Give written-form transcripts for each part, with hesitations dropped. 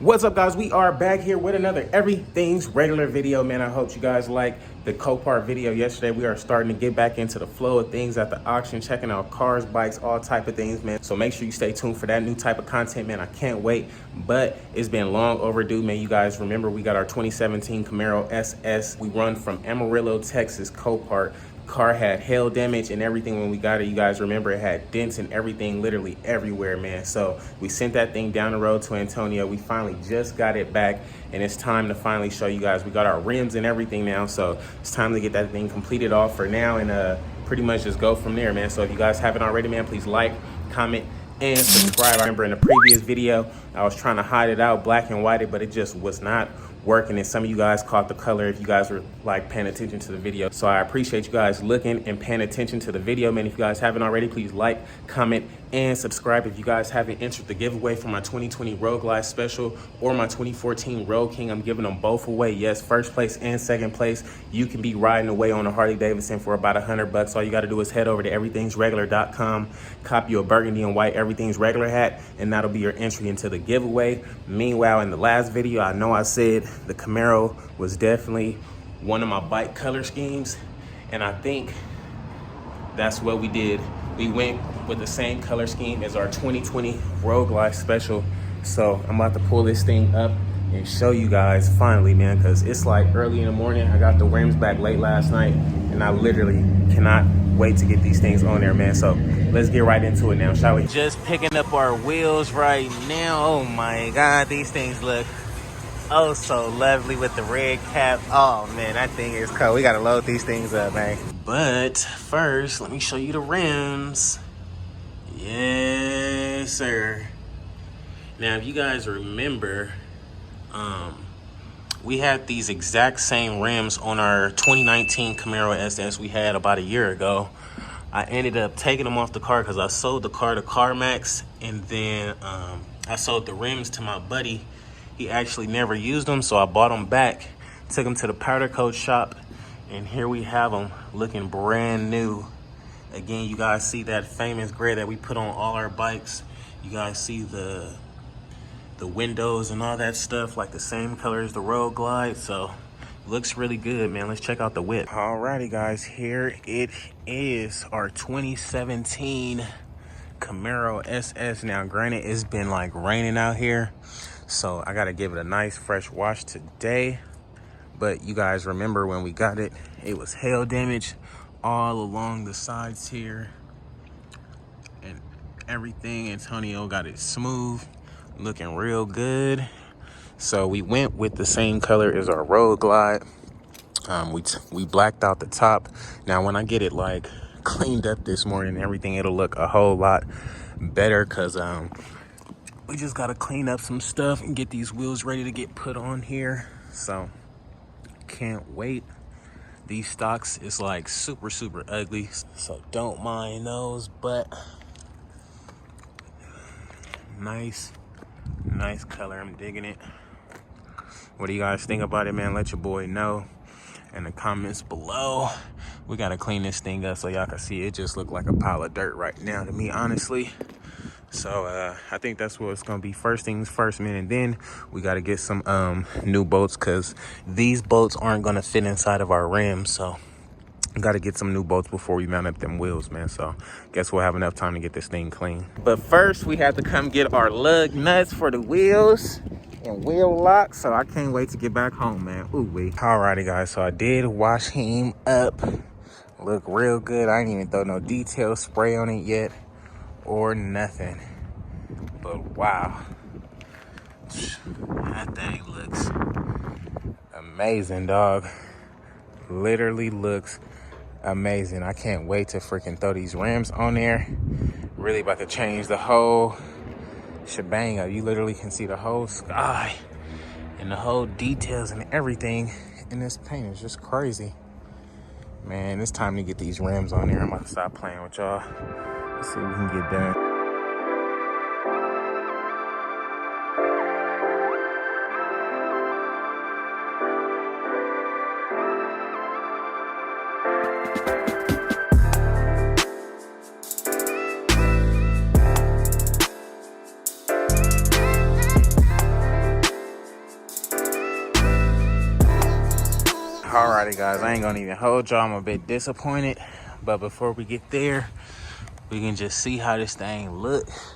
What's up, guys? We are back here with another Everything's Regular video, man. I hope you guys like the Copart video yesterday. We are starting to get back into the flow of things at the auction, checking out cars, bikes, all type of things, man. So make sure you stay tuned for that new type of content, man. I can't wait, but it's been long overdue, man. You guys remember we got our 2017 Camaro SS. We run from Amarillo, Texas, Copart. Car had hail damage and everything when we got it. You guys remember it had dents and everything literally everywhere, man. So we sent that thing down the road to Antonio. We finally just got it back, and it's time to finally show you guys. We got our rims and everything now, so it's time to get that thing completed off for now and pretty much just go from there, man. So if you guys haven't already, man, please like, comment, and subscribe. I remember in the previous video I was trying to hide it out, black and white it, but it just was not working, and some of you guys caught the color if you guys were like paying attention to the video. So I appreciate you guys looking and paying attention to the video, man. If you guys haven't already, please like, comment, and subscribe. If you guys haven't entered the giveaway for my 2020 Road Glide Special or my 2014 Road King, I'm giving them both away. Yes, first place and second place. You can be riding away on a Harley Davidson for about $100. All you got to do is head over to everythingsregular.com, copy a burgundy and white Everything's Regular hat, and that'll be your entry into the giveaway. Meanwhile, in the last video, I know I said the Camaro was definitely one of my bike color schemes, and I think that's what we did. We went with the same color scheme as our 2020 Road Glide Special. So I'm about to pull this thing up and show you guys finally, man, because it's like early in the morning. I got the rims back late last night, and I literally cannot wait to get these things on there, man. So let's get right into it now, shall we? Just picking up our wheels right now. Oh my God, these things look oh so lovely with the red cap. Oh man, that thing is cool. We gotta load these things up, man. But first, let me show you the rims. Yes, sir. Now, if you guys remember, we had these exact same rims on our 2019 Camaro SS we had about a year ago. I ended up taking them off the car because I sold the car to CarMax, and then I sold the rims to my buddy. He actually never used them, so I bought them back, took them to the powder coat shop, and here we have them looking brand new. Again, you guys see that famous gray that we put on all our bikes. You guys see the windows and all that stuff, like the same color as the Road Glide, so looks really good, man. Let's check out the whip. Alrighty, guys, here it is, our 2017 Camaro SS. Now, granted, it's been like raining out here, so I gotta give it a nice fresh wash today. But you guys remember when we got it, it was hail damage all along the sides here and everything. Antonio got it smooth, looking real good. So we went with the same color as our Road Glide. We blacked out the top. Now when I get it like cleaned up this morning and everything, it'll look a whole lot better, because we just gotta clean up some stuff and get these wheels ready to get put on here. So can't wait. These stocks is like super ugly, so don't mind those, but nice color. I'm digging it. What do you guys think about it, man? Let your boy know in the comments below. We gotta clean this thing up so y'all can see. It just look like a pile of dirt right now to me, honestly. So I think that's what it's gonna be. First things first, man, and then we gotta get some new bolts, because these bolts aren't gonna fit inside of our rims. So we gotta get some new bolts before we mount up them wheels, man. So guess we'll have enough time to get this thing clean. But first, we have to come get our lug nuts for the wheels and wheel locks. So I can't wait to get back home, man. Ooh wee. Alrighty, guys, so I did wash him up. Look real good. I ain't even throw no detail spray on it yet or nothing, but wow, that thing looks amazing, dog. Literally looks amazing. I can't wait to freaking throw these rims on there. Really about to change the whole shebang up. You literally can see the whole sky and the whole details and everything in this paint. Is just crazy, man. It's time to get these rims on there. I'm about to stop playing with y'all. Let's see what we can get done. Alrighty guys, I ain't gonna even hold y'all. I'm a bit disappointed, but before we get there, we can just see how this thing looks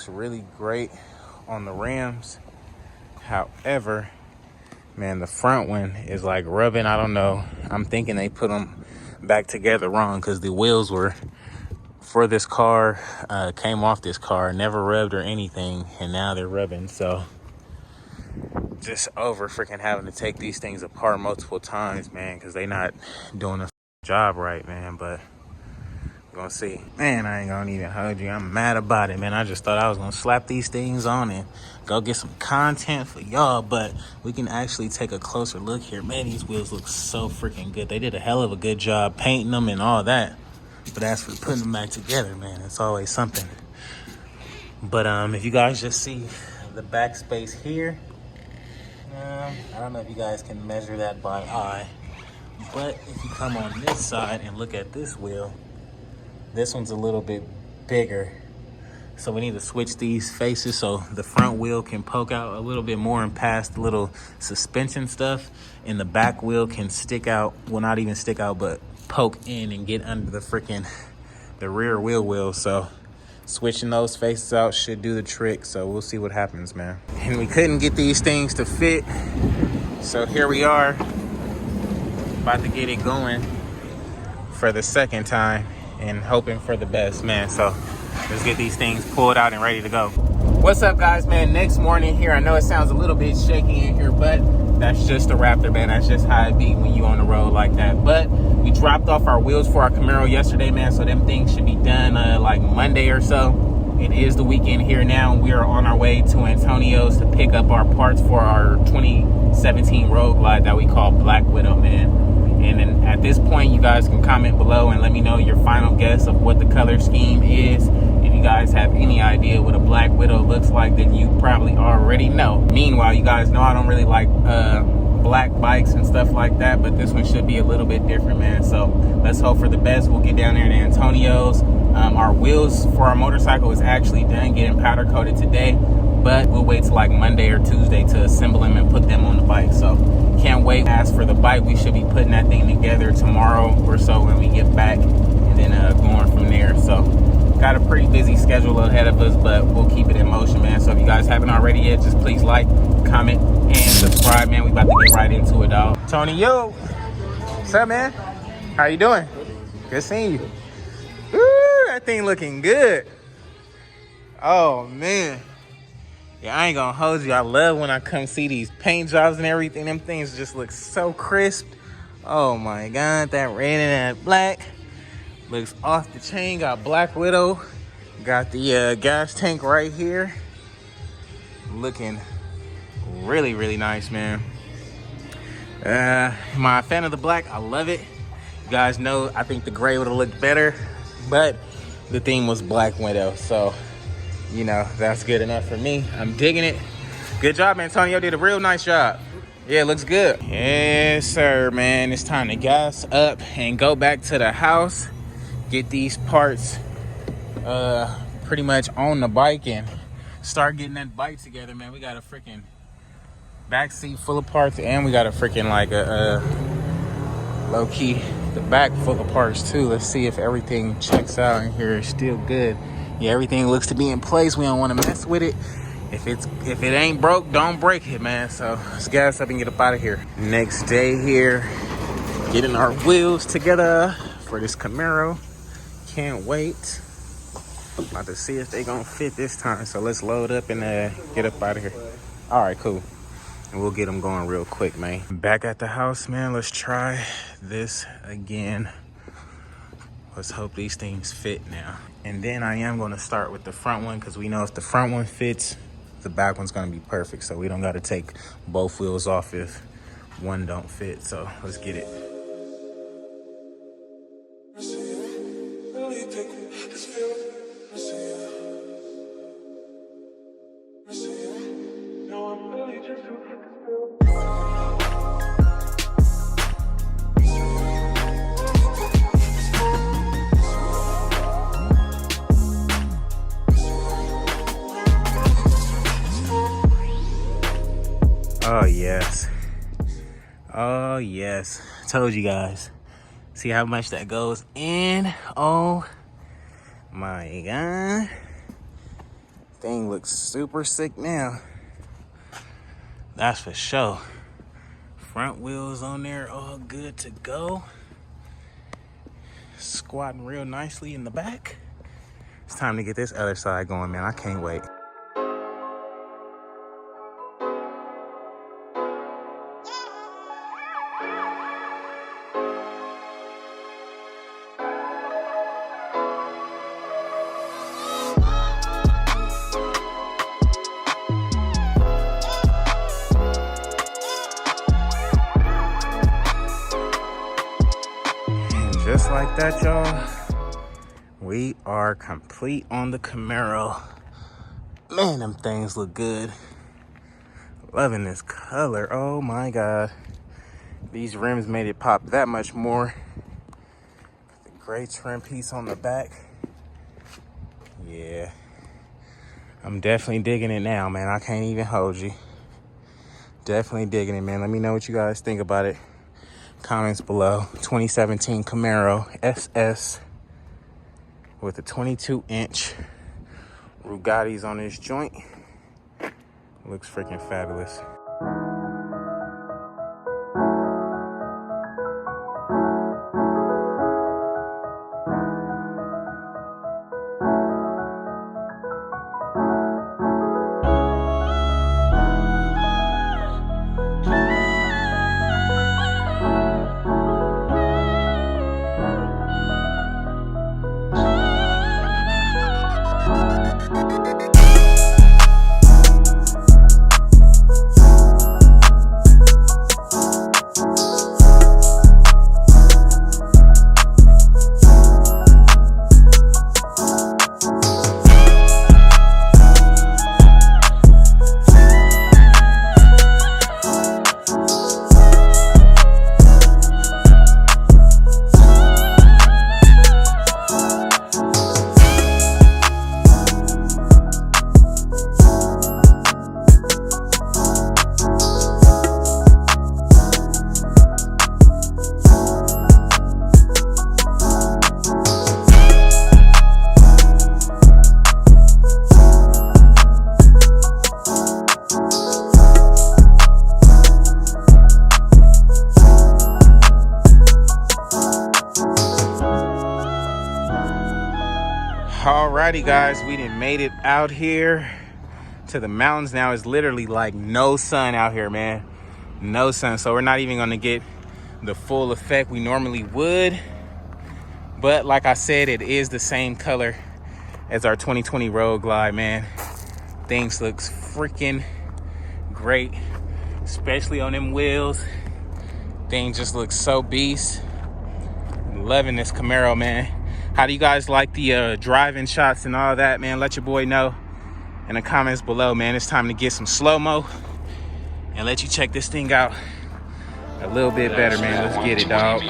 really great on the rims. However, man, the front one is like rubbing. I don't know, I'm thinking they put them back together wrong, because the wheels were for this car, came off this car, never rubbed or anything, and now they're rubbing. So just over freaking having to take these things apart multiple times, man, because they not doing a job right, man. But we're gonna see. Man, I ain't gonna even hold you, I'm mad about it, man. I just thought I was gonna slap these things on and go get some content for y'all, but we can actually take a closer look here. Man, these wheels look so freaking good. They did a hell of a good job painting them and all that, but as for putting them back together, man, it's always something. But if you guys just see the back space here, I don't know if you guys can measure that by eye, but if you come on this side and look at this wheel, this one's a little bit bigger. So we need to switch these faces so the front wheel can poke out a little bit more and past the little suspension stuff, and the back wheel can stick out, well, not even stick out, but poke in and get under the rear wheel. So switching those faces out should do the trick. So we'll see what happens, man. And we couldn't get these things to fit, so here we are, about to get it going for the second time and hoping for the best, man. So let's get these things pulled out and ready to go. What's up, guys, man? Next morning here. I know it sounds a little bit shaky in here, but that's just the Raptor, man. That's just how it be when you on the road like that. But we dropped off our wheels for our Camaro yesterday, man, so them things should be done like Monday or so. It is the weekend here now. We are on our way to Antonio's to pick up our parts for our 2017 Road Glide that we call Black Widow, man. And then at this point, you guys can comment below and let me know your final guess of what the color scheme is. If you guys have any idea what a Black Widow looks like, then you probably already know. Meanwhile, you guys know I don't really like black bikes and stuff like that, but this one should be a little bit different, man. So let's hope for the best. We'll get down there to Antonio's. Our wheels for our motorcycle is actually done getting powder coated today, but we'll wait till like Monday or Tuesday to assemble them and put them on the bike. So can't wait. As for the bike, we should be putting that thing together tomorrow or so when we get back, and then going from there. So got a pretty busy schedule ahead of us, but we'll keep it in motion, man. So if you guys haven't already yet, just please like, comment, and subscribe, man. We about to get right into it, dog. Tony, yo, what's up, man? How you doing? Good seeing you. Woo, that thing looking good. Oh, man. Yeah, I ain't gonna hold you. I love when I come see these paint jobs and everything. Them things just look so crisp. Oh my God, that red and that black looks off the chain. Got Black Widow. Got the gas tank right here. Looking really, really nice, man. Am I a fan of the black? I love it. You guys know I think the gray would have looked better, but the theme was Black Widow, so you know, that's good enough for me. I'm digging it. Good job, Antonio. Did a real nice job. Yeah, it looks good. Yes, sir, man. It's time to gas up and go back to the house. Get these parts pretty much on the bike and start getting that bike together, man. We got a freaking back seat full of parts, and we got a freaking like a low-key the back full of parts too. Let's see if everything checks out in here. It's still good. Yeah, everything looks to be in place. We don't want to mess with it. If it ain't broke, don't break it, man. So let's gas up and get up out of here. Next day here, getting our wheels together for this Camaro. Can't wait. About to see if they gonna fit this time. So let's load up and get up out of here. All right, cool. And we'll get them going real quick, man. Back at the house, man. Let's try this again. Let's hope these things fit now. And then I am gonna start with the front one, because we know if the front one fits, the back one's gonna be perfect. So we don't gotta take both wheels off if one don't fit. So let's get it. Oh yes. Oh yes, told you guys. See how much that goes in. Oh my God. Thing looks super sick now. That's for sure. Front wheels on there, all good to go. Squatting real nicely in the back. It's time to get this other side going, man. I can't wait. And just like that, y'all, we are complete on the Camaro. Man, them things look good. Loving this color. Oh my God. These rims made it pop that much more. The gray trim piece on the back. Yeah. I'm definitely digging it now, man. I can't even hold you. Definitely digging it, man. Let me know what you guys think about it. Comments below. 2017 Camaro SS with a 22-inch Bugattis on this joint. Looks freaking fabulous. Alrighty guys, we done made it out here to the mountains. Now it's literally like no sun out here, man. No sun, so we're not even gonna get the full effect we normally would. But like I said, it is the same color as our 2020 Road Glide, man. Things looks freaking great, especially on them wheels. Things just looks so beast. Loving this Camaro, man. How do you guys like the driving shots and all that, man? Let your boy know in the comments below, man. It's time to get some slow-mo and let you check this thing out a little bit better, man. Let's get it, dog.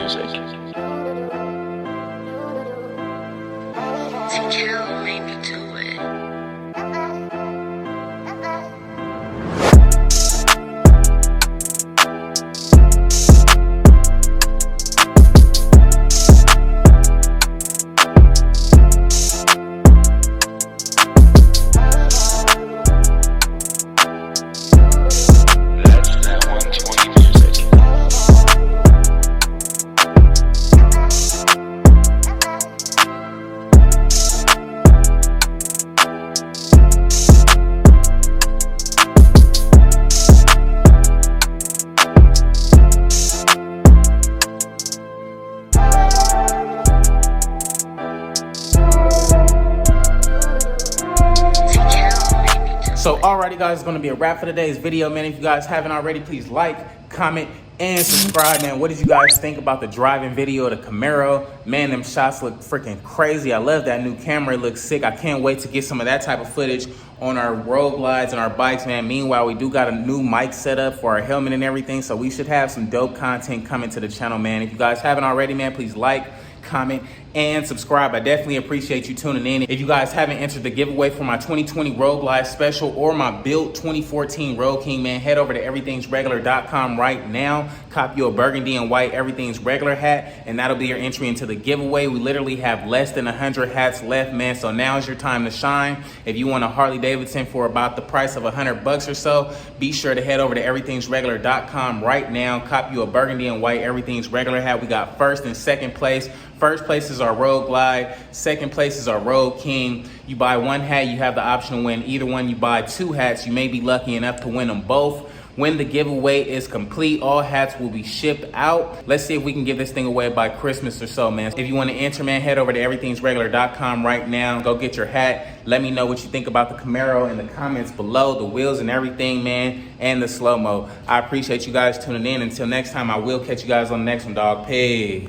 So alrighty guys, it's gonna be a wrap for today's video, man. If you guys haven't already, please like, comment, and subscribe, man. What did you guys think about the driving video of the Camaro? Man, them shots look freaking crazy. I love that new camera, it looks sick. I can't wait to get some of that type of footage on our road glides and our bikes, man. Meanwhile, we do got a new mic set up for our helmet and everything, so we should have some dope content coming to the channel, man. If you guys haven't already, man, please like, comment, and subscribe. I definitely appreciate you tuning in. If you guys haven't entered the giveaway for my 2020 Road Glide Special or my built 2014 Road King, man, head over to everythingsregular.com right now. Cop you a burgundy and white Everything's Regular hat, and that'll be your entry into the giveaway. We literally have less than 100 hats left, man, so now's your time to shine. If you want a Harley Davidson for about the price of $100 or so, be sure to head over to everythingsregular.com right now. Cop you a burgundy and white Everything's Regular hat. We got first and second place. First place is our Road Glide. Second place is our Road King. You buy one hat, you have the option to win either one. You buy two hats, you may be lucky enough to win them both. When the giveaway is complete, all hats will be shipped out. Let's see if we can give this thing away by Christmas or so, man. If you want to enter, man, head over to everythingsregular.com right now. Go get your hat. Let me know what you think about the Camaro in the comments below, the wheels and everything, man, and the slow-mo. I appreciate you guys tuning in. Until next time, I will catch you guys on the next one, dog. Peace.